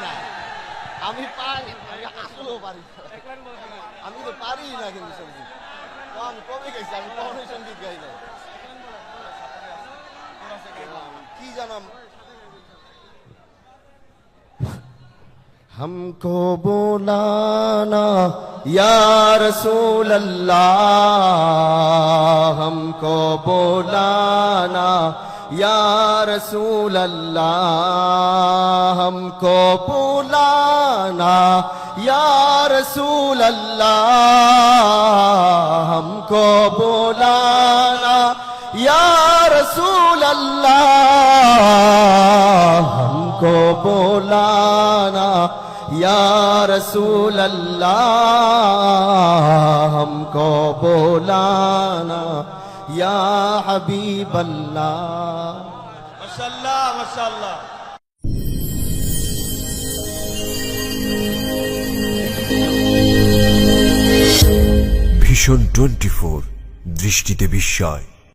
না, আমি পারি, আমি আসলেও পারি না। আমি তো পারি না কিন্তু সঙ্গীত, আমি কবে গেছি, আমি কখনোই সঙ্গীত গাই না। কি জানাম, हमको बुलाना या रसूल अल्लाह, हमको बुलाना या रसूल अल्लाह, हमको बुलाना या रसूल अल्लाह, हमको बुलाना या रसूल अल्लाह, हमको बुलाना या रसूल अल्लाह, हमको बुलाना या हबीब अल्लाह। माशाअल्लाह माशाअल्लाह। ভিশন 24 দৃষ্টিতে বিস্ময়।